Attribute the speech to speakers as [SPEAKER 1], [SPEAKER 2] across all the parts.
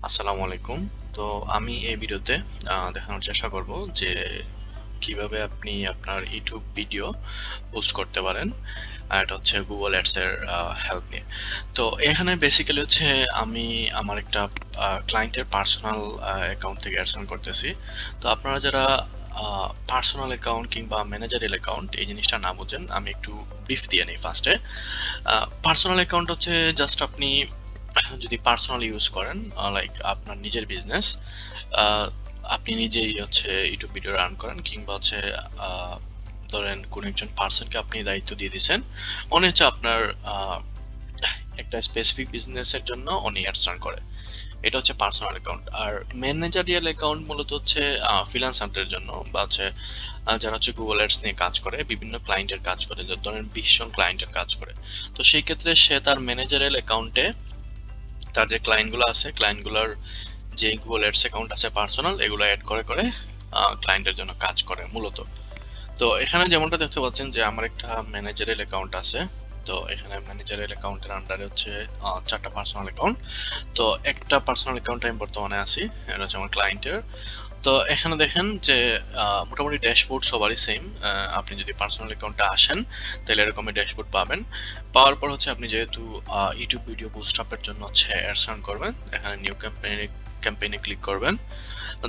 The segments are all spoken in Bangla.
[SPEAKER 1] আসসালামু আলাইকুম। তো আমি এই ভিডিওতে দেখানোর চেষ্টা করব যে কিভাবে আপনি আপনার ইউটিউব ভিডিও পোস্ট করতে পারেন। আর এটা হচ্ছে গুগল অ্যাডস এর হেল্প নিয়ে। তো এখানে বেসিক্যালি হচ্ছে আমি আমার একটা ক্লায়েন্টের পার্সোনাল অ্যাকাউন্ট থেকে অ্যাডস রান করতেছি। তো আপনারা যারা পার্সোনাল অ্যাকাউন্ট কিংবা ম্যানেজারিয়াল অ্যাকাউন্ট এই জিনিসটা না বুঝেন, আমি একটু ব্রিফ দিয়ে নিই ফার্স্টে। পার্সোনাল অ্যাকাউন্ট হচ্ছে জাস্ট আপনি যদি পার্সোনাল ইউজ করেন, লাইক আপনার নিজের বিজনেস, আপনি নিজেই হচ্ছে ইউটিউব ভিডিও রান করেন কিংবা হচ্ছে আহ, ধরেন কোন একজন পার্সনকে আপনি দায়িত্ব দিয়ে দিয়েছেন, উনি হচ্ছে আপনার একটা স্পেসিফিক বিজনেসের জন্য উনি অ্যাডস রান করে। এটা হচ্ছে পার্সোনাল অ্যাকাউন্ট। আর ম্যানেজারিয়াল অ্যাকাউন্ট মূলত হচ্ছে ফ্রিল্যান্সারদের জন্য, বা হচ্ছে যারা হচ্ছে গুগল অ্যাডস নিয়ে কাজ করে, বিভিন্ন ক্লায়েন্টের কাজ করে, ধরেন 20 জন ক্লায়েন্টের কাজ করে। তো সেই ক্ষেত্রে সে তার ম্যানেজারিয়াল অ্যাকাউন্টে তার যে ক্লায়েন্টগুলো আছে, ক্লায়েন্টগুলোর যে গুগল অ্যাডস অ্যাকাউন্ট আছে পার্সোনাল, এগুলো অ্যাড করে করে ক্লায়েন্টের জন্য কাজ করে মূলত। তো এখানে যেমনটা দেখতে পাচ্ছেন যে আমার একটা ম্যানেজারেল অ্যাকাউন্ট আছে। তো এখানে ম্যানেজারেল অ্যাকাউন্টের আন্ডারে হচ্ছে 4টা পার্সোনাল অ্যাকাউন্ট। তো একটা পার্সোনাল অ্যাকাউন্টে আমি বর্তমানে আছি, এটা হচ্ছে আমার ক্লায়েন্টের। তো এখানে দেখেন যে মোটামুটি ড্যাশবোর্ড সবারই সেম। আপনি যদি পার্সোনাল অ্যাকাউন্টে আসেন তাহলে এরকমই ড্যাশবোর্ড পাবেন। পাওয়ার পর হচ্ছে আপনি যেহেতু ইউটিউব ভিডিও বুস্টআপের জন্য হচ্ছে অ্যাডস রান করবেন, এখানে নিউ ক্যাম্পেইনে ক্লিক করবেন।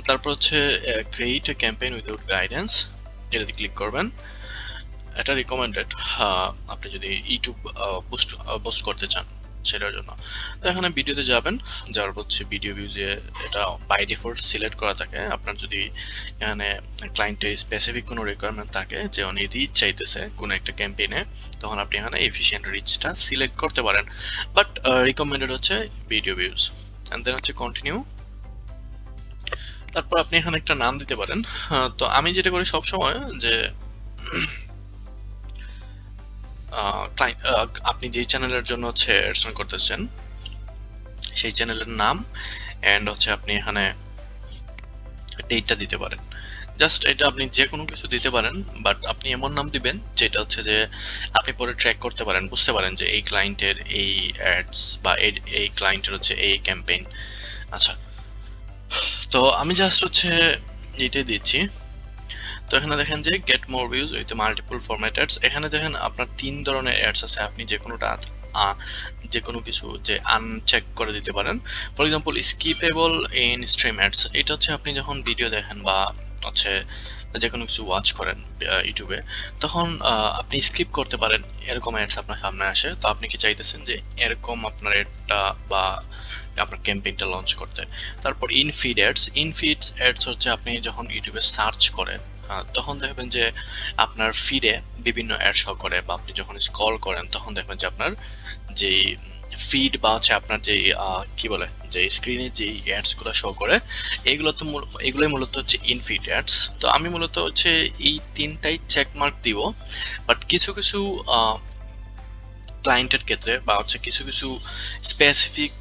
[SPEAKER 1] তারপর হচ্ছে create a campaign without guidance, এটাতে ক্লিক করবেন। এটা রিকমেন্ডেড আপনি যদি ইউটিউব পোস্ট করতে চান সেটার জন্য। তো এখানে ভিডিওতে যাবেন, যার হচ্ছে ভিডিও ভিউজে এটা বাই ডিফল্ট সিলেক্ট করা থাকে। আপনার যদি এখানে ক্লায়েন্টের স্পেসিফিক কোনো রিকোয়ারমেন্ট থাকে যে উনি রিচ চাইতেছে কোনো একটা ক্যাম্পেইনে, তখন আপনি এখানে এফিশিয়েন্ট রিচটা সিলেক্ট করতে পারেন। বাট রিকমেন্ডেড হচ্ছে ভিডিও ভিউজ। অ্যান্ড দেন হচ্ছে কন্টিনিউ। তারপর আপনি এখানে একটা নাম দিতে পারেন। তো আমি যেটা করি সবসময় যে আপনি যেই চ্যানেলের জন্য হচ্ছে অ্যাডস রান করতেছেন সেই চ্যানেলের নাম, এন্ড হচ্ছে আপনি এখানে ডেটটা দিতে পারেন। জাস্ট এটা আপনি যে কোনো কিছু দিতে পারেন, বাট আপনি এমন নাম দিবেন যেটা হচ্ছে যে আপনি পরে ট্র্যাক করতে পারেন, বুঝতে পারেন যে এই ক্লায়েন্টের এই অ্যাডস বা এই ক্লায়েন্টের হচ্ছে এই ক্যাম্পেইন। আচ্ছা, তো আমি জাস্ট হচ্ছে এটাই দিচ্ছি। তো এখানে দেখেন যে get more views with multiple format ads. এখানে দেখেন আপনার 3 ধরনের অ্যাডস আছে, আপনি যে কোনোটা যে কোনো কিছু যে আনচেক করে দিতে পারেন। For example skippable in stream ads, এটা হচ্ছে আপনি যখন ভিডিও দেখেন বা হচ্ছে যে কোনো কিছু ওয়াচ করেন ইউটিউবে, তখন আপনি স্কিপ করতে পারেন, এরকম অ্যাডস আপনার সামনে আসে। তো আপনি কি চাইতেছেন যে এরকম আপনার এটা বা আপনার ক্যাম্পেইনটা লঞ্চ করতে। তারপর ইনফিড অ্যাডস হচ্ছে আপনি যখন ইউটিউবে সার্চ করেন, তখন দেখবেন যে আপনার ফিডে বিভিন্ন অ্যাড শো করে, বা আপনি যখন স্ক্রল করেন তখন দেখবেন যে আপনার যেই ফিড বা হচ্ছে আপনার যেই কি বলে যে স্ক্রিনে যেই অ্যাডস গুলো শো করে, এগুলো তো এগুলোই মূলত হচ্ছে ইনফিড অ্যাডস। তো আমি মূলত হচ্ছে এই তিনটাই চেক মার্ক দিব। বাট কিছু কিছু ক্লায়েন্টের ক্ষেত্রে বা হচ্ছে কিছু কিছু স্পেসিফিক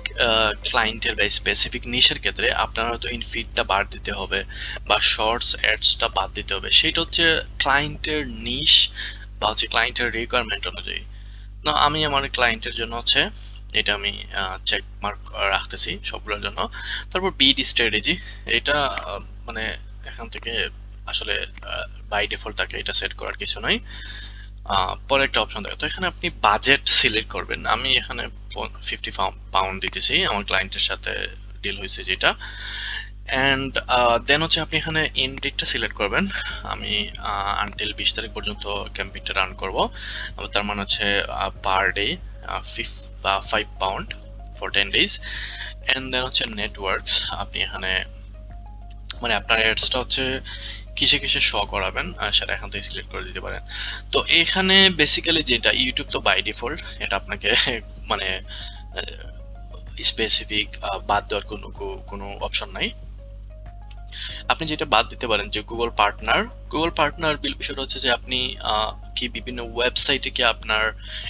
[SPEAKER 1] ক্লায়েন্টের বা স্পেসিফিক নিশের ক্ষেত্রে আপনার হয়তো ইনফিডটা বাদ দিতে হবে বা শর্টস অ্যাডসটা বাদ দিতে হবে। সেটা হচ্ছে ক্লায়েন্টের নিশ বা হচ্ছে ক্লায়েন্টের রিকোয়ারমেন্ট অনুযায়ী। না, আমি আমার ক্লায়েন্টের জন্য হচ্ছে এটা আমি চেক মার্ক রাখতেছি সবগুলোর জন্য। তারপর বিড স্ট্র্যাটেজি, এটা মানে এখান থেকে আসলে বাই ডিফল্ট থাকে, এটা সেট করার কিছু নাই। পরে একটা অপশন থাকে, তো এখানে আপনি বাজেট সিলেক্ট করবেন। আমি এখানে 50 পাউন্ড দিতেছি, আমার ক্লায়েন্টের সাথে ডিল হয়েছে যেটা। অ্যান্ড দেন হচ্ছে আপনি এখানে এন্ড ডেটটা সিলেক্ট করবেন। আমি আনটিল 20 তারিখ পর্যন্ত ক্যাম্পেইনটা রান করব। তার মানে হচ্ছে per day 5 pound for 10 days। And then হচ্ছে নেটওয়ার্কস, আপনি এখানে মানে আপনার অ্যাডসটা হচ্ছে কিসে কিসে শো করাবেন সেটা এখান থেকে সিলেক্ট করে দিতে পারেন। তো এখানে বেসিক্যালি যেটা ইউটিউব তো বাই ডিফল্ট এটা আপনাকে মানে স্পেসিফিক বাদ দেওয়ার কোনো অপশন নাই। আপনি যেটা বাদ দিতে পারেন যে গুগল পার্টনার বিল বিষয়টা হচ্ছে যে আপনি কি বিভিন্ন ওয়েবসাইটে কি আপনার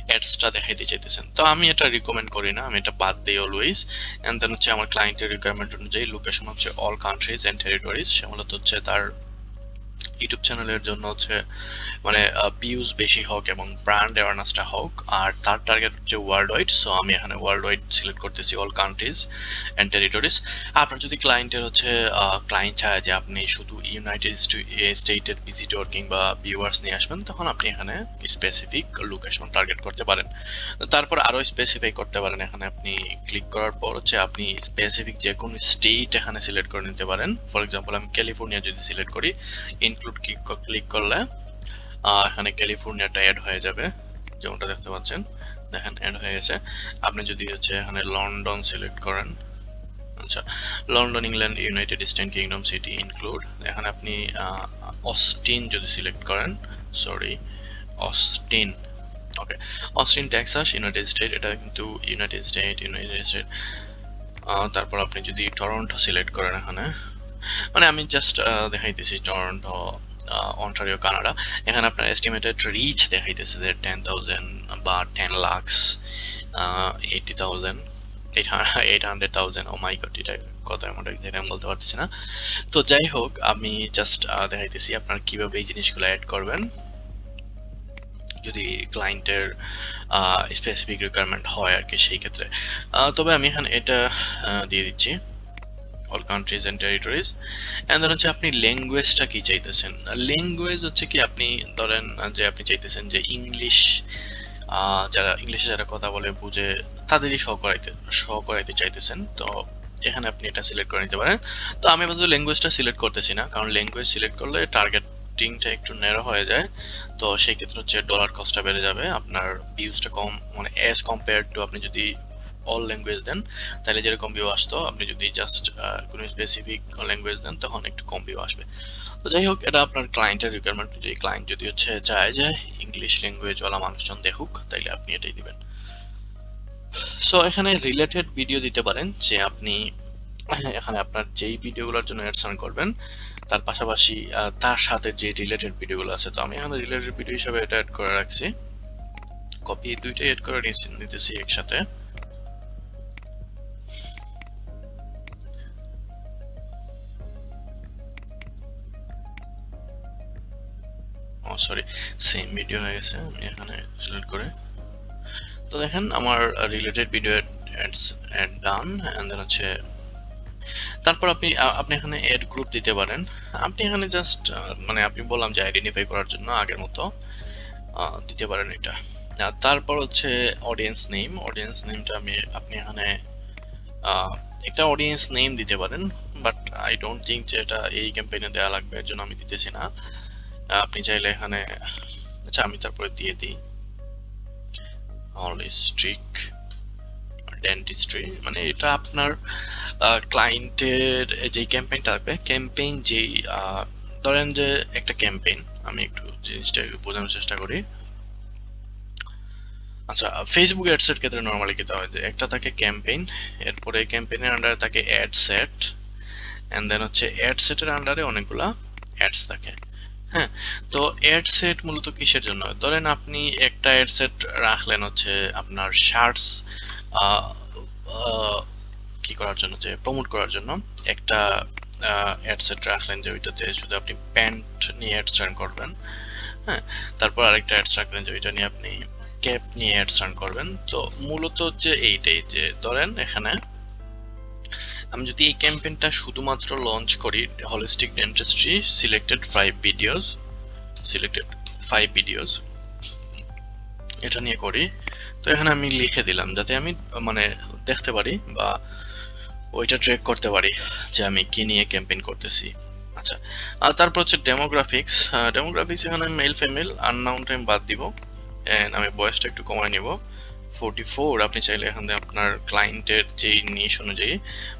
[SPEAKER 1] অ্যাডসটা দেখাইতে চাইতেছেন। তো আমি এটা রিকমেন্ড করি না, আমি এটা বাদ দিই অলওয়েজ। এন্ড দেন হচ্ছে আমার ক্লায়েন্টের রিকোয়ারমেন্ট অনুযায়ী লোকেশন হচ্ছে অল কান্ট্রিজ এন্ড টেরিটরিজ, সে মূলত হচ্ছে তার ইউটিউব চ্যানেলের জন্য হচ্ছে মানে ভিউজ বেশি হোক এবং ব্র্যান্ড অ্যাওয়ারনেসটা হোক, আর তার টার্গেট হচ্ছে ওয়ার্ল্ড ওয়াইড। সো আমি এখানে ওয়ার্ল্ড ওয়াইড সিলেক্ট করতেছি, অল কান্ট্রিজ অ্যান্ড টেরিটরিজ। আপনার যদি ক্লায়েন্টের হচ্ছে ক্লায়েন্ট চায় যে আপনি শুধু ইউনাইটেড স্টেটের ভিজিটর কিংবা ভিউয়ার্স নিয়ে আসবেন, তখন আপনি এখানে স্পেসিফিক লোকেশন টার্গেট করতে পারেন। তারপর আরও স্পেসিফাই করতে পারেন। এখানে আপনি ক্লিক করার পর হচ্ছে আপনি স্পেসিফিক যে কোনো স্টেট এখানে সিলেক্ট করে নিতে পারেন। ফর এক্সাম্পল আমি ক্যালিফোর্নিয়া যদি সিলেক্ট করি, ইনক্লুড ক্লিক করলে এখানে ক্যালিফোর্নিয়াটা অ্যাড হয়ে যাবে, যেমনটা দেখতে পাচ্ছেন। দেখেন অ্যাড হয়ে গেছে। আপনি যদি হচ্ছে এখানে লন্ডন সিলেক্ট করেন, আচ্ছা London England United state kingdom city include, এখানে আপনি অস্টিন যদি সিলেক্ট করেন, সরি অস্টিন, ওকে অস্টিন টেক্সাস ইউনাইটেড স্টেট, এটা কিন্তু ইউনাইটেড স্টেট। তারপর আপনি যদি টরন্টো সিলেক্ট করেন, এখানে মানে আমি জাস্ট দেখাইতেছি টরন্টো অন্টারিও কানাডা, এখানে আপনার এস্টিমেটেড রিচ দেখাইতেছে যে 10,000 বা 10 লাখস 80,000 800,000। ও মাই গড, এটা কত অ্যামাউন্ট আমি বলতে পারতেছি না। তো যাই হোক, আমি জাস্ট দেখাইতেছি আপনার কিভাবে এই জিনিসগুলো অ্যাড করবেন যদি ক্লায়েন্টের স্পেসিফিক রিকোয়ারমেন্ট হয় আর কি, সেই ক্ষেত্রে। তবে আমি এখানে এটা দিয়ে দিচ্ছি, all countries and territories. And then হচ্ছে আপনি ল্যাঙ্গুয়েজটা কি চাইতেছেন। ল্যাঙ্গুয়েজ হচ্ছে কি, আপনি ধরেন যে আপনি চাইতেছেন যে ইংলিশ, যারা ইংলিশে যারা কথা বলে বুঝে তাদেরই শো করাইতে চাইতেছেন, তো এখানে আপনি এটা সিলেক্ট করে নিতে পারেন। তো আমি আপাতত ল্যাঙ্গুয়েজটা সিলেক্ট করতেছি না, কারণ ল্যাঙ্গুয়েজ সিলেক্ট করলে টার্গেটিংটা একটু ন্যারো হয়ে যায়। তো সেই ক্ষেত্রে হচ্ছে ডলার কস্টটা বেড়ে যাবে, আপনার ভিউজটা কম, মানে অ্যাজ কম্পেয়ার টু আপনি যদি অল ল্যাঙ্গুয়েজ দেন তাহলে যেরকম ভিউ আসতো, আপনি যদি জাস্ট কোনো স্পেসিফিক ল্যাঙ্গুয়েজ দেন তখন একটু কম ভিউ আসবে। তো যাই হোক, এটা আপনার ক্লায়েন্টের রিকোয়ারমেন্ট। যদি ক্লায়েন্ট যদি হচ্ছে চায় যে ইংলিশ ল্যাঙ্গুয়েজওয়ালা মানুষজন দেখুক, তাইলে আপনি এটাই দিবেন। সো এখানে রিলেটেড ভিডিও দিতে পারেন, যে আপনি এখানে আপনার যেই ভিডিওগুলোর জন্য অ্যাডস রান করবেন তার পাশাপাশি তার সাথে যে রিলেটেড ভিডিওগুলো আছে। তো আমি এখানে রিলেটেড ভিডিও হিসাবে এটা অ্যাড করে রাখছি, কপি দুইটাই অ্যাড করে নিতেছি একসাথে। সরি, সেম ভিডিও হয়ে গেছে, আমি এখানে সিলেক্ট করে। তো দেখেন আমার related video ad done. And then হচ্ছে তারপর আপনি এখানে অ্যাড গ্রুপ দিতে পারেন। আপনি এখানে জাস্ট মানে আপনি বললাম যে আইডেন্টিফাই করার জন্য আগের মতো দিতে পারেন এটা। তারপর হচ্ছে অডিয়েন্স নেমটা আপনি এখানে একটা অডিয়েন্স নেম দিতে পারেন, বাট আই ডোন্ট থিঙ্ক যে এটা এই ক্যাম্পেইনে দেওয়া লাগবে, এর জন্য আমি দিতেছি না। আপনি চাইলে এখানে, আচ্ছা আমি তারপরে দিয়ে দিই হলিস্টিক ডেন্টিস্ট্রি, মানে এটা আপনার ক্লায়েন্টের যে ক্যাম্পেইনটা থাকবে, ক্যাম্পেইন যেই ধরেন যে একটা ক্যাম্পেইন, আমি একটু জিনিসটা বোঝানোর চেষ্টা করি। আচ্ছা, ফেসবুক অ্যাডসের ক্ষেত্রে নর্মালি কি হয় যে একটা থাকে ক্যাম্পেইন, এরপরে ক্যাম্পেইনের আন্ডারে থাকে অ্যাড সেট, এন্ড দেন হচ্ছে অ্যাড সেটের আন্ডারে অনেকগুলা অ্যাডস থাকে। হ্যাঁ, তো অ্যাড সেট মূলত কিসের জন্য? ধরেন আপনি একটা অ্যাড সেট রাখলেন হচ্ছে আপনার শার্টস কি করার জন্য, যে প্রমোট করার জন্য একটা অ্যাড সেট রাখলেন, যে ওইটাতে শুধু আপনি প্যান্ট নিয়ে অ্যাডস রান করবেন। হ্যাঁ, তারপর আরেকটা অ্যাডস রাখলেন যে ওইটা নিয়ে আপনি ক্যাপ নিয়ে অ্যাডস রান করবেন। তো মূলত হচ্ছে এইটাই, যে ধরেন এখানে আমি যদি এই ক্যাম্পেইনটা শুধুমাত্র লঞ্চ করি, হলিস্টিক ডেন্টিস্ট্রি সিলেক্টেড 5 ভিডিওস এটা নিয়ে করি, তো এখানে আমি লিখে দিলাম যাতে আমি মানে দেখতে পারি বা ওইটা ট্র্যাক করতে পারি যে আমি কি নিয়ে ক্যাম্পেইন করতেছি। আচ্ছা, আর তারপর হচ্ছে ডেমোগ্রাফিক্স। এখানে মেল ফিমেল আননাউন টাইম বাদ দিব, এন্ড আমি বয়সটা একটু কমায় নিব 44। আপনি চাইলে এখানে আপনার ক্লায়েন্টের যেই নিশ অনুযায়ী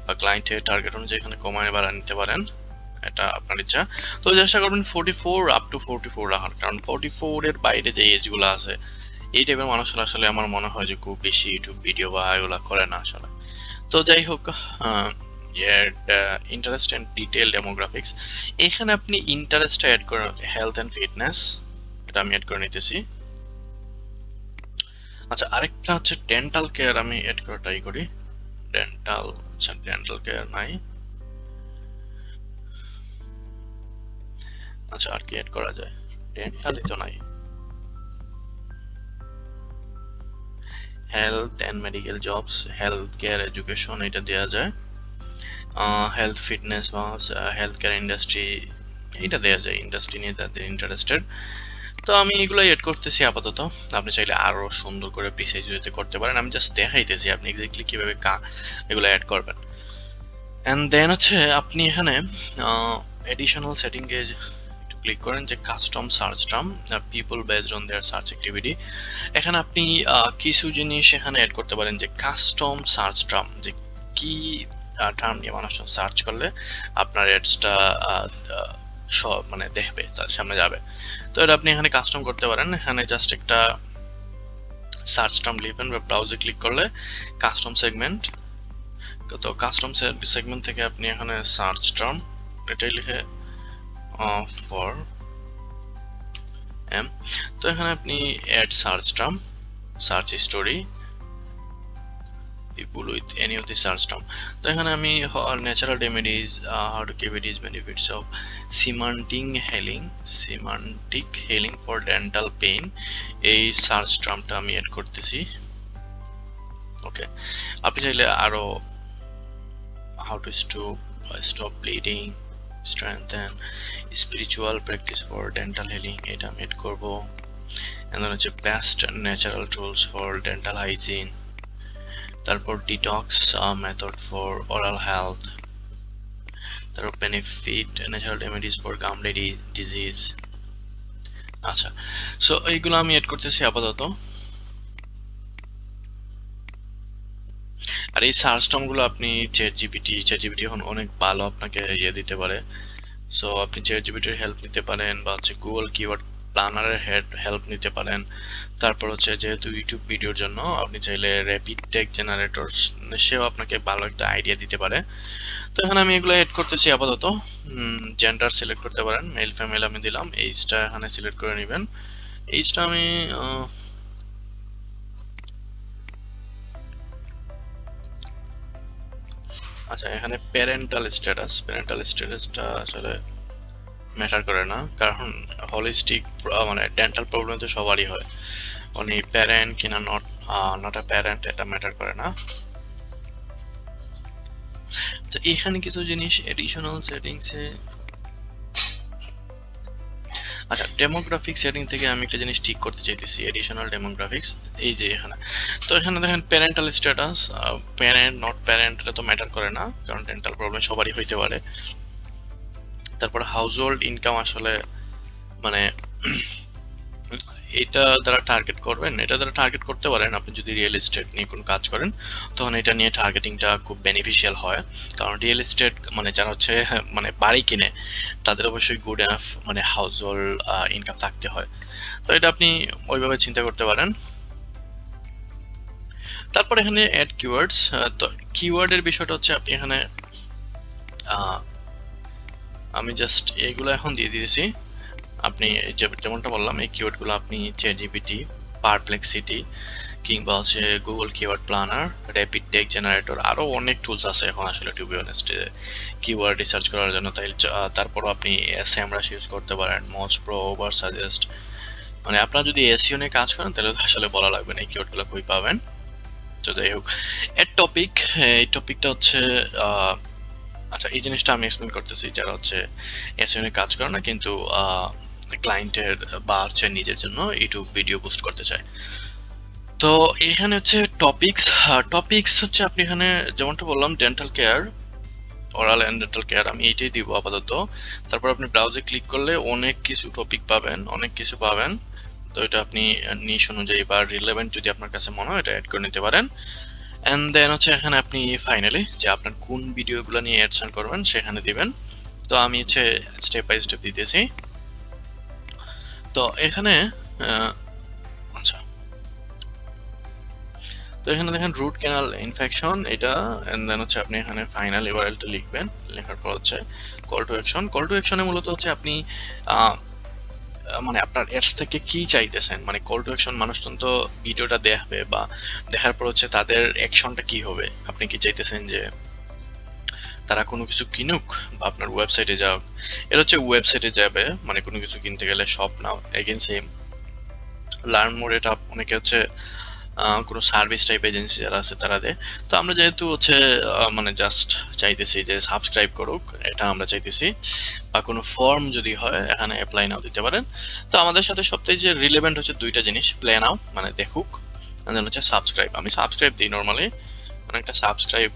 [SPEAKER 1] বা ক্লায়েন্টের টার্গেট অনুযায়ী এখানে কমায় বাড়া নিতে পারেন, এটা আপনার ইচ্ছা। তো চেষ্টা করবেন 44 আপ টু 44 রাখার, কারণ 44 এর বাইরে যে এজগুলো আছে এই টাইপের মানুষরা আসলে আমার মনে হয় যে খুব বেশি ইউটিউব ভিডিও বা এগুলো করে না আসলে। তো যাই হোক, ইন্টারেস্ট অ্যান্ড ডিটেল ডেমোগ্রাফিক্স, এখানে আপনি ইন্টারেস্টটা অ্যাড করেন হেলথ অ্যান্ড ফিটনেস, এটা আমি অ্যাড করে নিতেছি। আচ্ছা, আরেকটা হচ্ছে ডেন্টাল কেয়ার, আমি অ্যাড করে ট্রাই করি। ডেন্টাল কেয়ার নাই। আচ্ছা, আর কি অ্যাড করা যায়? ডেন্টালি তো নাই। Health and medical jobs, health care, education এটা দেওয়া যায়। হেলথ ফিটনেস বা হেলথ কেয়ার ইন্ডাস্ট্রি এটা দেওয়া যায়, ইন্ডাস্ট্রি নিয়ে তাদের ইন্টারেস্টেড। তো আমি এগুলো এড করতেছি আপাতত। আপনি চাইলে আরো সুন্দর করে প্রিসাইজ ওয়েতে করতে পারেন, আমি জাস্ট দেখাইতেছি আপনি এক্স্যাক্টলি কিভাবে এগুলো অ্যাড করবেন। এন্ড দেন হচ্ছে আপনি এখানে এডিশনাল সেটিং এ একটু ক্লিক করেন যে custom search term people based on their search activity. এখানে আপনি কিছু জিনিস এখানে অ্যাড করতে পারেন যে কাস্টম সার্চ টার্ম, যে কি টার্ম নিয়ে মানুষ সার্চ করলে আপনার অ্যাডসটা সব মানে দেখবে, তার সামনে যাবে। তো এটা আপনি এখানে কাস্টম করতে পারেন। এখানে জাস্ট একটা সার্চ টার্ম লিখবেন বা ব্রাউজে ক্লিক করলে কাস্টম সেগমেন্ট, তো কাস্টম সেগমেন্ট থেকে আপনি এখানে সার্চ টার্ম এটাই লিখে ফর এম, তো এখানে আপনি add search term, search story, people with any of the search term। তো এখানে আমি natural remedies, how to give it is benefits of semantic healing for dental pain, এই সার্চ টার্মটা আমি অ্যাড করতেছি। ওকে, আপনি চাইলে আরো how to stop bleeding, strengthen spiritual practice for dental healing এটা আমি অ্যাড করব। and then হচ্ছে best natural tools for dental hygiene, তারপর detox method for oral health, তারপর benefit natural remedies for gum disease. আচ্ছা, সো এইগুলো আমি এড করতেছি আপাতত। আর এই সার্চ টার্মগুলো আপনি চ্যাট জিপিটি এখন অনেক ভালো আপনাকে ইয়ে দিতে পারে। সো আপনি চ্যাট জিপিটির হেল্প নিতে পারেন বা হচ্ছে গুগল কিওয়ার্ড প্ল্যানারের হেল্প নিতে পারেন। তারপর হচ্ছে যেহেতু ইউটিউব ভিডিওর জন্য আপনি চাইলে র্যাপিড টেক্সট জেনারেটর, সেও আপনাকে ভালো একটা আইডিয়া দিতে পারে। তো এখানে আমি এগুলো এড করতেছি আপাতত। জেন্ডার সিলেক্ট করতে পারেন, মেল ফিমেল আমি দিলাম। এইজটা এখানে সিলেক্ট করে নেবেন। এইজটা আমি আচ্ছা, এখানে প্যারেন্টাল স্ট্যাটাসটা আসলে ম্যাটার করে না, কারণ হলিস্টিক মানে ডেন্টাল প্রবলেম তো সবারই হয়, উনি প্যারেন্ট কিনা নট আ প্যারেন্ট এটা ম্যাটার করে না। তো এখানে কিছু জিনিস এডিশনাল সেটিংসে, আচ্ছা ডেমোগ্রাফিক সেটিং থেকে আমি একটা জিনিস ঠিক করতে চাইতেছি, এডিশনাল ডেমোগ্রাফিক্স। এই যে এখানে, তো এখানে দেখেন parental status, parent not parent এটা তো ম্যাটার করে না, কারণ ডেন্টাল প্রবলেম সবারই হইতে পারে। তারপর হাউস হোল্ড ইনকাম, আসলে মানে এটা দ্বারা টার্গেট করবেন, এটা দ্বারা টার্গেট করতে পারেন। আপনি যদি রিয়েল এস্টেট নিয়ে কোনো কাজ করেন তখন এটা নিয়ে টার্গেটিংটা খুব বেনিফিশিয়াল হয়, কারণ রিয়েল এস্টেট মানে যারা হচ্ছে মানে বাড়ি কিনে তাদের অবশ্যই গুড এনাফ মানে হাউস হোল্ড ইনকাম থাকতে হয়। তো এটা আপনি ওইভাবে চিন্তা করতে পারেন। তারপর এখানে অ্যাড কিওয়ার্ডস, তো কিওয়ার্ডের বিষয়টা হচ্ছে আপনি এখানে আমি জাস্ট এগুলো এখন দিয়ে দিয়েছি। আপনি যেমনটা বললাম এই কিওয়ার্ডগুলো আপনি চ্যাটজিপিটি, পারপ্লেক্সিটি কিংবা হচ্ছে Google keyword planner, rapid text generator, আরও অনেক টুলস আছে এখন আসলে to be honest keyword research করার জন্য। তাই তারপরও আপনি SEMrush ইউজ করতে পারেন, মোজ প্রো, ওভার সাজেস্ট। মানে আপনারা যদি এসইও নিয়ে কাজ করেন তাহলে তো আসলে বলা লাগবে না এই কিওয়ার্ডগুলো কই পাবেন। তো যাই হোক, এর টপিক, এই টপিকটা হচ্ছে আচ্ছা এই জিনিসটা আমি এক্সপ্লেন করতেছি যারা হচ্ছে এসইও নিয়ে কাজ করে না কিন্তু ক্লায়েন্টের বা হচ্ছে নিজের জন্য ইউটিউব ভিডিও পোস্ট করতে চায়। তো এখানে হচ্ছে টপিকস হচ্ছে আপনি এখানে যেমনটা বললাম dental care, oral and dental care, আমি এইটাই দিব আপাতত। তারপর আপনি ব্রাউজে ক্লিক করলে অনেক কিছু টপিক পাবেন, অনেক কিছু পাবেন। তো এটা আপনি নিশ অনুযায়ী বা রিলেভেন্ট যদি আপনার কাছে মনে হয় এটা অ্যাড করে নিতে পারেন। অ্যান্ড দেন হচ্ছে এখানে আপনি ফাইনালি যে আপনার কোন ভিডিওগুলো নিয়ে অ্যাডসেন্ড করবেন সেখানে দিবেন। তো আমি হচ্ছে স্টেপ বাই স্টেপ দিতেছি। তো এখানে আচ্ছা, তো এখানে দেখেন রুট ক্যানাল ইনফেকশন এটা, এন্ড দেন হচ্ছে আপনি এখানে ফাইনাল ইউআরএলটা লিখবেন। লেখার পর হচ্ছে call to action. Call to অ্যাকশনে মূলত হচ্ছে আপনি মানে আপনার এডস থেকে কি চাইতেছেন, মানে কল টু অ্যাকশন মানুষজন তো ভিডিওটা দেখবে বা দেখার পর হচ্ছে তাদের অ্যাকশনটা কি হবে। আপনি কি চাইতেছেন যে তারা কোনো কিছু কিনুক বা আপনার ওয়েবসাইটে যাক, এটা হচ্ছে ওয়েবসাইটে যাবে, মানে কোনো কিছু কিনতে গেলে শপ নাও এগেন সেম। লার্ন মোর এটা অনেকে হচ্ছে কোনো সার্ভিস টাইপ এজেন্সি যারা আছে তারা দেয়। তো আমরা যেহেতু হচ্ছে মানে জাস্ট চাইতেছি যে সাবস্ক্রাইব করুক, এটা আমরা চাইতেছি, বা কোনো ফর্ম যদি হয় এখানে অ্যাপ্লাই নাও দিতে পারেন। তো আমাদের সাথে সবথেকে যে রিলেভেন্ট হচ্ছে দুইটা জিনিস, প্লে নাও মানে দেখুক, আর দেন হচ্ছে সাবস্ক্রাইব। আমি সাবস্ক্রাইব দিই নর্মালি, মানে একটা সাবস্ক্রাইব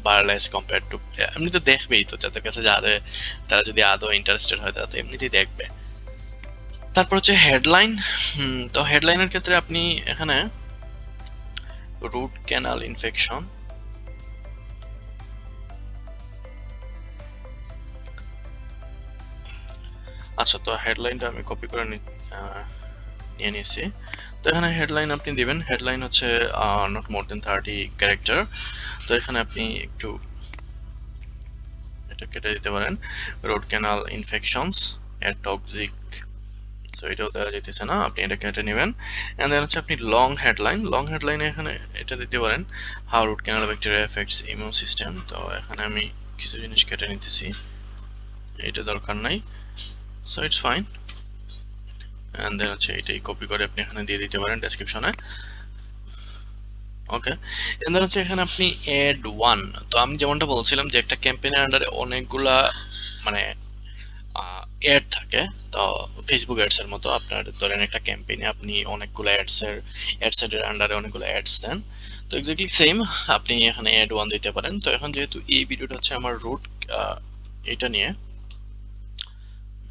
[SPEAKER 1] বাড়লেস কম্পেয়ার টু, এমনি তো দেখবেই, তো যাদের কাছে যাদের তারা যদি আদৌ ইন্টারেস্টেড হয় তারা তো এমনিতেই দেখবে। তারপর হচ্ছে হেডলাইন। তো হেডলাইনের ক্ষেত্রে আপনি এখানে রুট ক্যানাল ইনফেকশন, আচ্ছা তো হেডলাইনটা আমি কপি করে নিয়ে নিয়েছি। তো এখানে হেডলাইন আপনি দিবেন, হেডলাইন হচ্ছে নট মোর দেন 30 ক্যারেক্টার। তো এখানে আপনি একটু এটা কেটে দিতে পারেন, রুট ক্যানাল ইনফেকশনস এর টক্সিক, সো এটাও দেওয়া যেতেছে না, আপনি এটা কেটে নেবেন। এন্ড দেন হচ্ছে আপনি লং হেডলাইনে এখানে এটা দিতে পারেন, how root canal bacteria affects immune system. তো এখানে আমি কিছু জিনিস কেটে নিতেছি, এটা দরকার নাই, so it's fine. And then হচ্ছে এটাই কপি করে আপনি এখানে দিয়ে দিতে পারেন ডেসক্রিপশনে। ওকে, এন্ড দেন হচ্ছে এখানে আপনি অ্যাড ওয়ান। তো আমি যেমনটা বলছিলাম যে একটা ক্যাম্পেইনের আন্ডারে অনেকগুলা মানে অ্যাড থাকে। তো ফেসবুক অ্যাডস এর মতো আপনার ধরেন একটা ক্যাম্পেইনে আপনি অনেকগুলো অ্যাডসেটের আন্ডারে অনেকগুলো অ্যাডস দেন, তো এক্স্যাক্টলি সেম আপনি এখানে অ্যাড ওয়ান দিতে পারেন। তো এখন যেহেতু এই ভিডিওটা হচ্ছে আমার রুট এটা নিয়ে,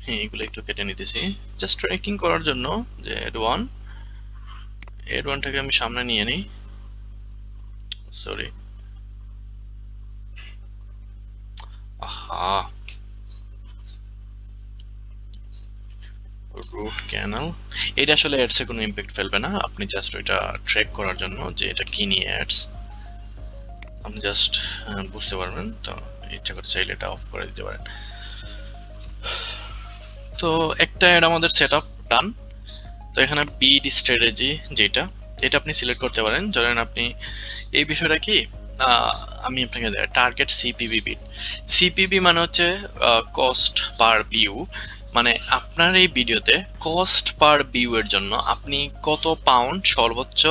[SPEAKER 1] হ্যাঁ এগুলো একটু কেটে নিতেছি জাস্ট ট্র্যাকিং করার জন্য, যে অ্যাড ওয়ানটাকে আমি সামনে নিয়ে নিই, সরি আহা, রুট ক্যানাল, এটা আসলে অ্যাডসে কোনো ইম্প্যাক্ট ফেলবে না, আপনি জাস্ট ওইটা ট্র্যাক করার জন্য যে এটা কি নিয়ে অ্যাডস আপনি জাস্ট বুঝতে পারবেন। তো ইচ্ছা করে চাইলে এটা অফ করে দিতে পারেন। তো একটা অ্যাড আমাদের সেট আপ ডান। তো এখানে বিড স্ট্র্যাটেজি যেটা, এটা আপনি সিলেক্ট করতে পারেন। ধরেন আপনি এই বিষয়টা কি, আমি আপনাকে টার্গেট সিপিবি বিড, সিপিবি মানে হচ্ছে কস্ট পার ভিউ, মানে আপনার এই ভিডিওতে কস্ট পার ভিউ এর জন্য আপনি কত পাউন্ড সর্বোচ্চ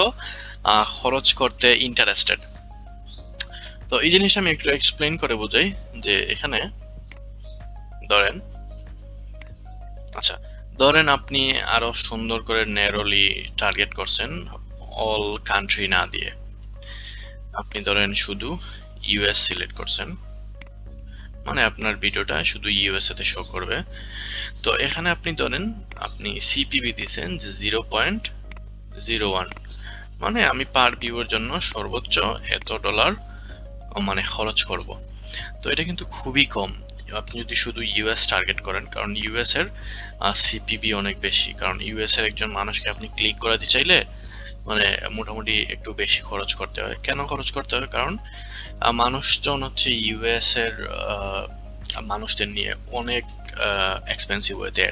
[SPEAKER 1] খরচ করতে ইন্টারেস্টেড। তো এই জিনিসটা আমি একটু এক্সপ্লেন করে বোঝাই, যে এখানে ধরেন, আচ্ছা ধরেন আপনি আরো সুন্দর করে ন্যারোলি টার্গেট করছেন, অল কান্ট্রি না দিয়ে, আপনি ধরেন শুধু ইউএস সিলেক্ট করছেন, মানে আপনার ভিডিওটা শুধু ইউএসএ তে শো করবে। তো এখানে আপনি ধরেন আপনি সিপিবি দিয়েছেন যে 0.01, মানে আমি পার ভিউর জন্য সর্বোচ্চ এত ডলার মানে খরচ করব। তো এটা কিন্তু খুবই কম আপনি যদি শুধু ইউএস টার্গেট করেন, কারণ ইউএস এর সিপিবি অনেক বেশি, কারণ ইউএস এর একজন মানুষকে আপনি ক্লিক করাতে চাইলে মানে মোটামুটি একটু বেশি খরচ করতে হয়। কেন খরচ করতে হয়? কারণ মানুষজন হচ্ছে ইউএস এর মানুষদের নিয়ে অনেক এক্সপেন্সিভ ওয়েতে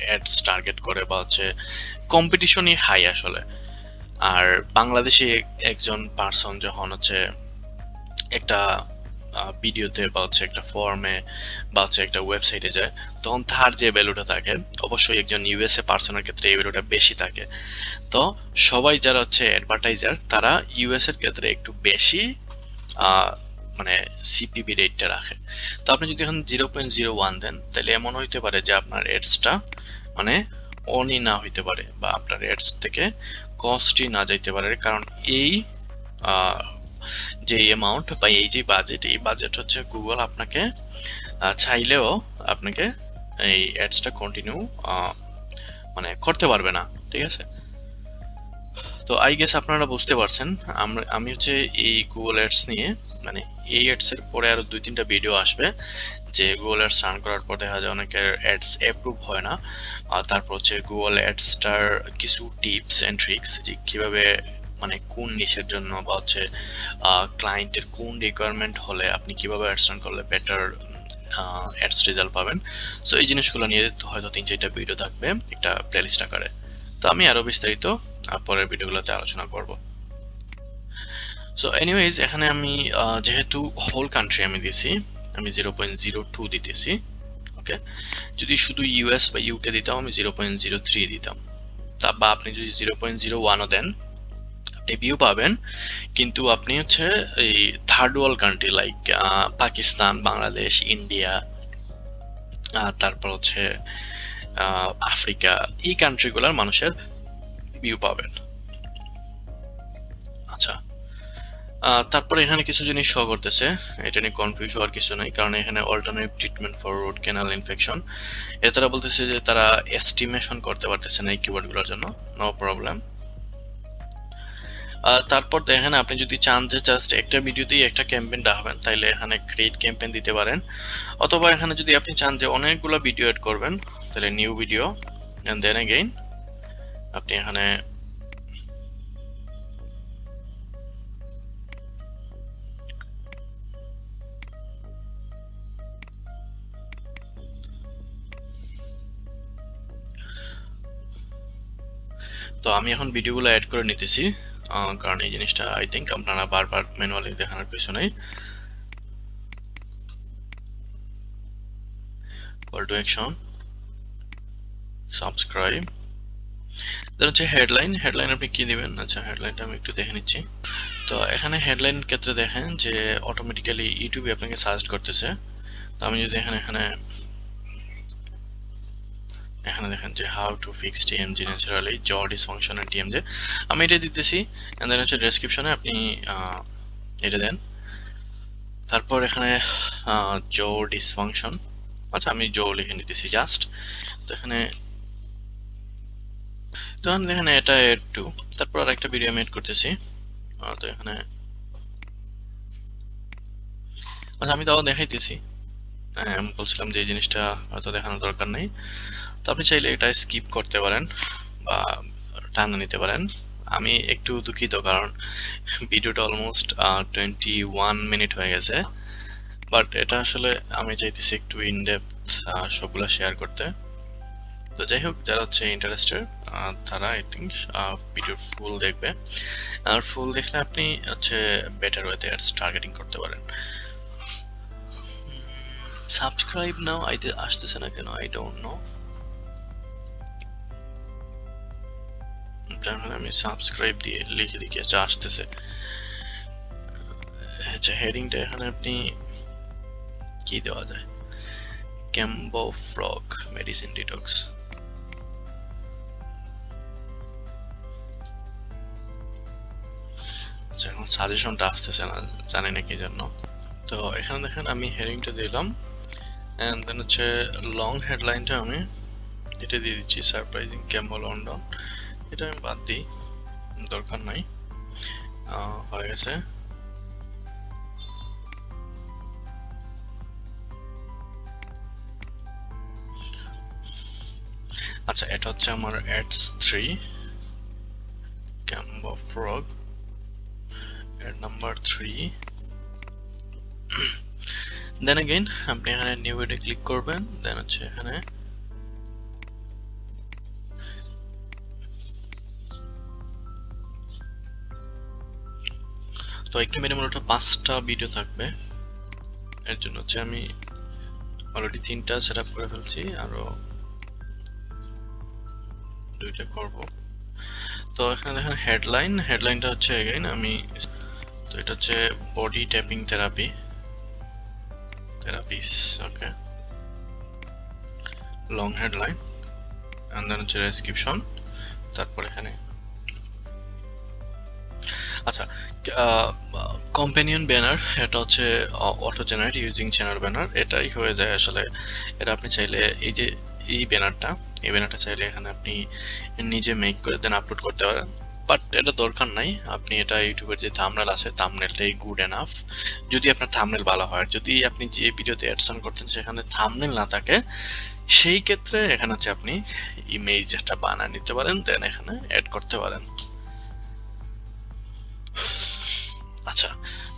[SPEAKER 1] অ্যাডস টার্গেট করে, বা হচ্ছে কম্পিটিশনই হাই আসলে। আর বাংলাদেশে একজন পার্সন যখন হচ্ছে একটা ভিডিওতে বা হচ্ছে একটা ফর্মে বা হচ্ছে একটা ওয়েবসাইটে যায়, তখন তার যে ভ্যালুটা থাকে অবশ্যই একজন ইউএসএ পার্সনের ক্ষেত্রে এই ভ্যালুটা বেশি থাকে। তো সবাই যারা হচ্ছে অ্যাডভার্টাইজার তারা ইউএস এর ক্ষেত্রে একটু বেশি মানে সিপিবি রেটটা রাখে। তো আপনি যদি এখন 0.01 দেন, তাহলে এমন হইতে পারে যে আপনার এডসটা মানে অনই না হইতে পারে, বা আপনার এডস থেকে কস্টই না যাইতে পারে, কারণ এই যে অ্যামাউন্ট বা এই যে বাজেট, এই বাজেট হচ্ছে গুগল আপনাকে চাইলেও আপনাকে এই অ্যাডসটা কন্টিনিউ মানে করতে পারবে না, ঠিক আছে? তো আই গেস আপনারা বুঝতে পারছেন আমি হচ্ছে এই গুগল অ্যাডস নিয়ে, মানে এই অ্যাডস এর পরে আরো 2-3টা ভিডিও আসবে যে গুগল অ্যাডস রান করার পর দেখা যায় অনেকের অ্যাডস অ্যাপ্রুভ হয় না। আর তারপর হচ্ছে গুগল অ্যাডসটার কিছু টিপস এন্ড ট্রিক্স, যে কিভাবে মানে কোন নিশের জন্য বা হচ্ছে ক্লায়েন্টের কোন রিকোয়ারমেন্ট হলে আপনি কিভাবে অ্যাডস রান করলে বেটার অ্যাডস রেজাল্ট পাবেন। সো এই জিনিসগুলো নিয়ে হয়তো 3-4টা ভিডিও থাকবে একটা প্লেলিস্ট আকারে। তো আমি আরো বিস্তারিত পরের ভিডিওগুলোতে আলোচনা করব। সো এনিওয়েজ এখানে আমি যেহেতু হোল কান্ট্রি আমি দিয়েছি, আমি 0.02 দিতেছি। ওকে, যদি শুধু ইউএস বা ইউকে দিতাম আমি 0.03 দিতাম, বা আপনি যদি 0.01ও দেন আপনি ভিউ পাবেন। কিন্তু আপনি হচ্ছে এই third world country like Pakistan, Bangladesh, India, তারপর হচ্ছে আফ্রিকা, এই কান্ট্রিগুলোর মানুষের ভিউ পাবেন। আচ্ছা, তারপরে এখানে কিছু জিনিস শো করতেছে, এটা নিয়ে কনফিউজ হওয়ার কিছু নাই, কারণ এখানে alternative treatment for root canal infection, তারা বলতেছে যে তারা এস্টিমেশন করতে পারতেছে না এই কিওয়ার্ডগুলোর জন্য। No problem. তারপর দেখেন আপনি যদি চান যে জাস্ট একটা ভিডিওতেই একটা ক্যাম্পেইন রাখবেন, তাইলে এখানে ক্রিয়েট ক্যাম্পেইন দিতে পারেন, অথবা এখানে যদি আপনি চান যে অনেকগুলো ভিডিও এড করবেন, তাহলে new video and then again আপনি এখানে তো আমি এখন ভিডিওগুলো অ্যাড করে নিতেছি, কারণ এই জিনিসটা আই থিঙ্ক আপনারা বারবার ম্যানুয়ালি দেখানোর কিছু নেই। কল টু অ্যাকশন, সাবস্ক্রাইব, দেন হচ্ছে হেডলাইন। হেডলাইন আপনি কি দিবেন? আচ্ছা, হেডলাইনটা আমি একটু দেখে নিচ্ছি। তো এখানে হেডলাইন ক্ষেত্রে দেখেন যে অটোমেটিক্যালি ইউটিউবে আপনাকে সাজেস্ট করতেছে। তো আমি যদি এখানে দেখেন যে how to fix TMG naturally জ ডিসফাংশন এন্ড টিএমজি, আমি এটা দিতেছি। এন্ড দেন হচ্ছে ডেসক্রিপশনে আপনি এটা দেন। তারপর এখানে জো ডিসফাংশন, আচ্ছা আমি জো লিখে নিতেছি জাস্ট। তো এখানে দেখেন এটা এড টু, তারপর আর একটা ভিডিও আমি এড করতেছি। তো এখানে আচ্ছা আমি তাও দেখাইতেছি। আমি বলছিলাম যে এই জিনিসটা হয়তো দেখানোর দরকার নেই, তো আপনি চাইলে এটা স্কিপ করতে পারেন বা টানা নিতে পারেন। আমি একটু দুঃখিত, কারণ ভিডিওটা অলমোস্ট 21 মিনিট হয়ে গেছে, বাট এটা আসলে আমি চাইতেছি একটু ইনডেপথ সবগুলো শেয়ার করতে। তো যাই হোক, যারা হচ্ছে ইন্টারেস্টেড তারা আই থিঙ্ক ভিডিও ফুল দেখবে, আর ফুল দেখলে আপনি হচ্ছে বেটার ওয়েতে টার্গেটিং করতে পারেন। সাবস্ক্রাইব নাও আসতেছে না কেন, আই ডোন্ট নো। তাহলে আমি সাবস্ক্রাইব দিয়ে লিখে দিকে যা আসতেছে। আচ্ছা, হেডিংটা এখানে আপনি কি দেওয়া যায়? ক্যাম্বো ফ্রগ মেডিসিন ডিটক্স। আচ্ছা, এখন সাজেশনটা আসতেছে না, জানি না কি জন্য। তো এখানে দেখেন আমি হেডিংটা দিলাম, এন্ড দেন হচ্ছে লং হেডলাইনটা আমি এটা দিয়ে দিচ্ছি, সারপ্রাইজিং ক্যাম্বো লন্ডন। এটা আমি বাদ দিই, দরকার নাই, হয়ে গেছে। আচ্ছা, এটা হচ্ছে আমার অ্যাডস 3 ক্যাম্বো ফ্রগ অ্যাড নাম্বার 3। দেন अगेन আপনি এখানে নিউ এডে ক্লিক করবেন, দেন হচ্ছে এখানে তো একটা মিনিমাম 5টা ভিডিও থাকবে, এর জন্য হচ্ছে আমি অলরেডি 3টা সেটআপ করে ফেলছি, আরো 2টা করব। তো এখানে দেখেন হেডলাইনটা হচ্ছে अगेन আমি, তো এটা হচ্ছে body tapping therapies. Okay, long headline and then হচ্ছে ডেসক্রিপশন, তারপর এখানে আচ্ছা কম্পেনিয়ন ব্যানার, এটা হচ্ছে auto generate using channel banner, এটাই হয়ে যায় আসলে। এটা আপনি চাইলে এই যে এই ব্যানারটা চাইলে এখানে আপনি নিজে মেক করে দেন আপলোড করতে পারেন, বাট এটা দরকার নাই। আপনি এটা ইউটিউবের যে থাম্বনেল আছে থাম্বনেলটাই গুড এনাফ, যদি আপনার থাম্বনেল ভালো হয়। যদি আপনি যে ভিডিওতে অ্যাডসন করছেন সেখানে থাম্বনেল না থাকে, সেই ক্ষেত্রে এখানে হচ্ছে আপনি ইমেজটা বানিয়ে নিতে পারেন, দেন এখানে অ্যাড করতে পারেন। আচ্ছা,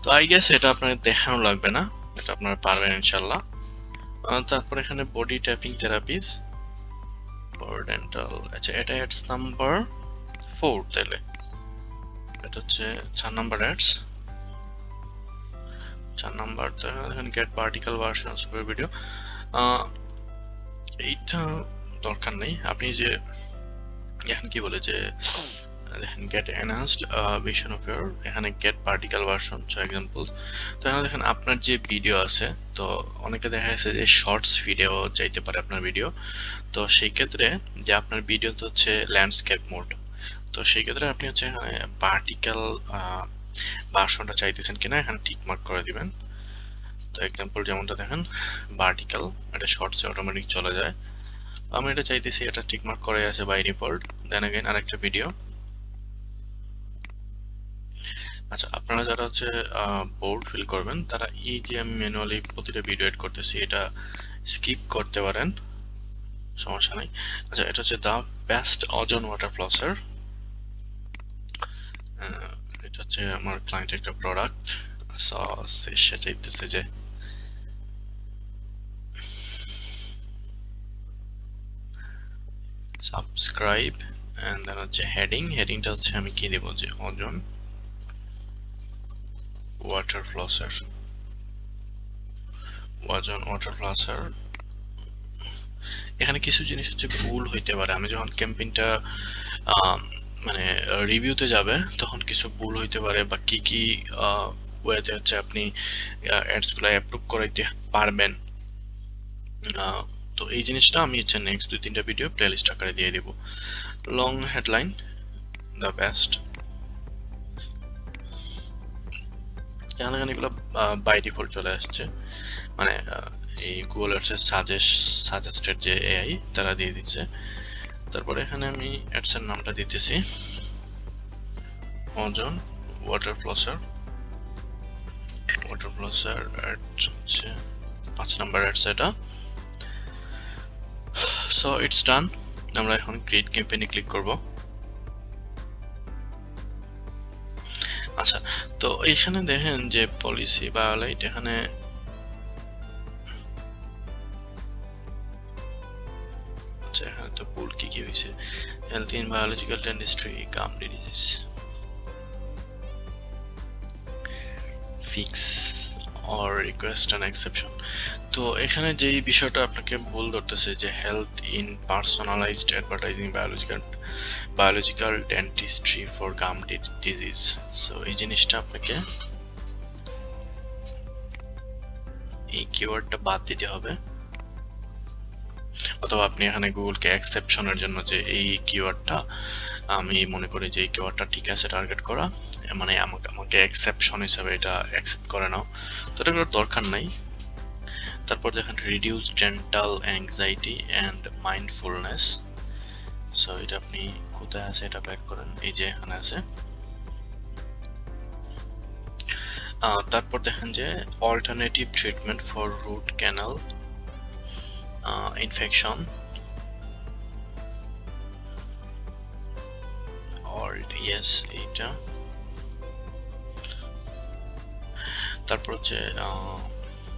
[SPEAKER 1] তো আই গেস এটা আপনার দেখানো লাগবে না, এটা আপনারা পারবেন ইনশাল্লাহ। তারপর এখানে body tapping therapies for dental, আচ্ছা এটা অ্যাডস নাম্বার 4, তাহলে এটা হচ্ছে 4 নাম্বার অ্যাডস। 4 নাম্বার দেখেন get particle version super video, এইটা দরকার নেই। আপনি যে এখানে কি বলে যে দেখেন get enhanced vision of your, এখানে get particle version so example. তো এখানে দেখেন আপনার যে ভিডিও আছে, তো অনেকে দেখা যাচ্ছে যে শর্টস ভিডিও চাইতে পারে আপনার ভিডিও। তো সেই ক্ষেত্রে যে আপনার ভিডিওতে হচ্ছে ল্যান্ডস্কেপ মোড, তো সেই ক্ষেত্রে আপনি হচ্ছে এখানে পার্টিকেল ভার্সনটা চাইতেছেন কিনা এখানে টিক মার্ক করে দিবেন। তো এক্সাম্পল যেমনটা দেখেন ভার্টিক্যাল, এটা শর্টসে অটোমেটিক চলে যায়। আমি এটা চাইতেছি, এটা টিক মার্ক করে আছে বাই ডিফল্ট। দেন अगेन আরেকটা ভিডিও। আচ্ছা, আপনারা যারা হচ্ছে বোর্ড ফিল করবেন তারা এই যে আমি ম্যানুয়ালি প্রতিটা ভিডিও এড করতেছি এটা স্কিপ করতে পারেন, সমস্যা নাই। আচ্ছা, এটা হচ্ছে দা বেস্ট ওজন ওয়াটার ফ্লসার। এটা হচ্ছে আমার ক্লায়েন্টের একটা প্রোডাক্ট। সো সে চাইতেছে যে সাবস্ক্রাইব এন্ড দেন হচ্ছে হেডিংটা হচ্ছে আমি কি দেব যে ওজন ওয়াটার ফ্লসার। এখানে কিছু জিনিস হচ্ছে ভুল হইতে পারে। আমি যখন ক্যাম্পেইনটা মানে রিভিউতে যাবে তখন কিছু ভুল হইতে পারে, বা কি কি ওয়েতে হচ্ছে আপনি অ্যাডসগুলো অ্যাপ্রুভ করাইতে পারবেন। তো এই জিনিসটা আমি হচ্ছে নেক্সট 2-3টা ভিডিও প্লেলিস্ট আকারে দিয়ে দেব। লং হেডলাইন দ্য বেস্ট, এখানে এগুলো বাই ডিফল্ট চলে আসছে, মানে এই গুগল অ্যাডসের সাজেস্টেড যে এআই তারা দিয়ে দিচ্ছে। তারপরে এখানে আমি অ্যাডসের নামটা দিতেছি ওজন ওয়াটার ফ্লসার অ্যাড হচ্ছে 5 নাম্বার অ্যাডস এটা। সো ইটস ডান। আমরা এখন ক্রিয়েট ক্যাম্পেইনে ক্লিক করব। আচ্ছা, তো এখানে দেখেন যে পলিসি ভায়োলেট, এখানে এখানে তো ভুল কি হয়েছে, health in biological dentistry gum disease fix or request an exception. তো এখানে যেই বিষয়টা আপনাকে ভুল ধরতেছে যে health in personalized advertising biological dentistry for gum disease. So এই জিনিসটা আপনাকে এই কিওয়ার্ডটা বাদ দিতে হবে, অথবা আপনি এখানে গুগলকে এক্সেপশনের জন্য যে এই কিওয়ার্ডটা, আমি মনে করি যে এই কিওয়ার্ডটা ঠিক আছে টার্গেট করা, মানে আমাকে এক্সেপশন হিসাবে এটা অ্যাকসেপ্ট করে নাও। তো এটা করার দরকার নাই। তারপর দেখেন reduce dental anxiety and mindfulness. So এটা আপনি কোথায় আছে এটা ব্যাক করেন, এই যে এখানে আছে। তারপর দেখেন যে alternative treatment for root canal infection or yes এইটা। তারপর হচ্ছে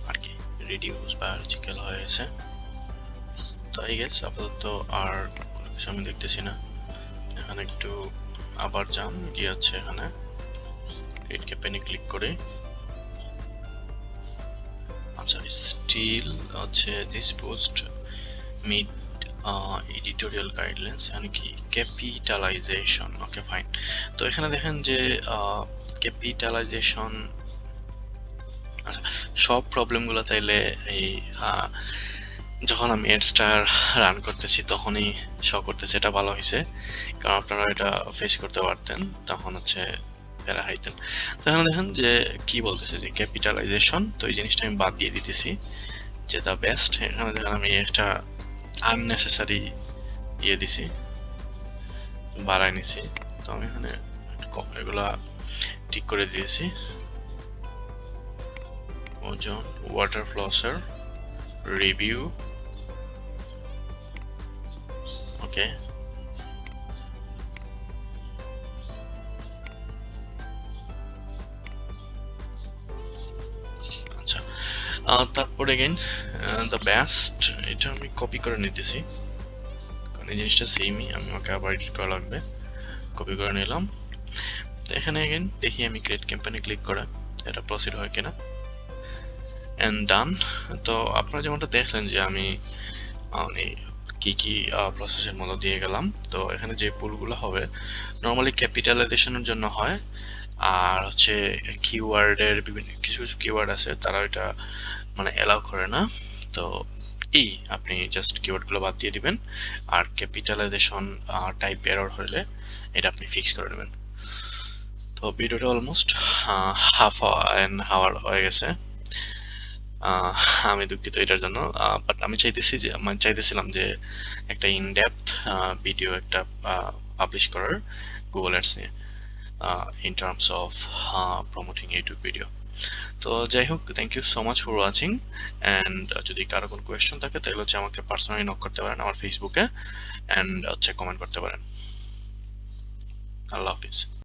[SPEAKER 1] আর কি রিডিউস বায়োলজিক্যাল হয়েছে। তো আই গেস আপাতত আর কোনো কিছু আমি দেখতেছি না। এখানে একটু আবার যান, গিয়ে হচ্ছে এখানে ক্রিয়েট ক্যাম্পেইনে ক্লিক করে, আচ্ছা স্টিল হচ্ছে this post meet editorial guidelines মানে কি ক্যাপিটালাইজেশন। Okay fine. তো এখানে দেখেন যে ক্যাপিটালাইজেশন, আচ্ছা সব প্রবলেমগুলো তাইলে এই যখন আমি অ্যাডসটা রান করতেছি তখনই শো করতেছে, এটা ভালো হয়েছে, কারণ আপনারা এটা ফেস করতে পারতেন তখন হচ্ছে প্যারা হাইতেন। তো এখানে দেখেন যে কি বলতেছে যে ক্যাপিটালাইজেশন, তো এই জিনিসটা আমি বাদ দিয়ে দিতেছি যে দ্য বেস্ট। এখানে দেখেন আমি একটা আননেসেসারি ইয়ে দিছি, বাড়াই নিছি। তো আমি এখানে এগুলা ঠিক করে দিয়েছি। ওজন ওয়াটার ফ্লসার রিভিউ, ওকে। আচ্ছা, তারপর এগেইন দ্য বেস্ট, এটা আমি কপি করে নিতেছি কারণ এই জিনিসটা সেমই, আমি আমাকে আবার এডিট করা লাগবে। কপি করে নিলাম। তো এখানে এগেইন দেখি আমি ক্রিয়েট ক্যাম্পেইনে ক্লিক করে এটা প্রসিড হয় কিনা। অ্যান্ড ডান। তো আপনারা যেমনটা দেখলেন যে আমি মানে কি কি প্রসেসের মধ্য দিয়ে গেলাম। তো এখানে যে ভুলগুলো হবে নর্মালি ক্যাপিটালাইজেশনের জন্য হয়, আর হচ্ছে কিওয়ার্ডের বিভিন্ন কিছু কিছু কিওয়ার্ড আছে তারা এটা মানে অ্যালাউ করে না। তো আপনি জাস্ট কিওয়ার্ডগুলো বাদ দিয়ে দিবেন, আর ক্যাপিটালাইজেশন টাইপ এরর হলে এটা আপনি ফিক্স করে নেবেন। তো ভিডিওটা অলমোস্ট হাফ অ্যান আওয়ার হয়ে গেছে। আহ, আমি দুঃখিত এটার জন্য, বাট আমি চাইতেছিলাম যে একটা ইন ডেপথ ভিডিও একটা পাবলিশ করার গুগল অ্যাডস নিয়ে, in terms of promoting YouTube video. তো যাই হোক, thank you so much for watching, and যদি কারো কোনো কোয়েশ্চন থাকে তাহলে হচ্ছে আমাকে পার্সোনালি নক করতে পারেন আমার ফেসবুকে, অ্যান্ড হচ্ছে কমেন্ট করতে পারেন। আল্লাহ হাফিজ।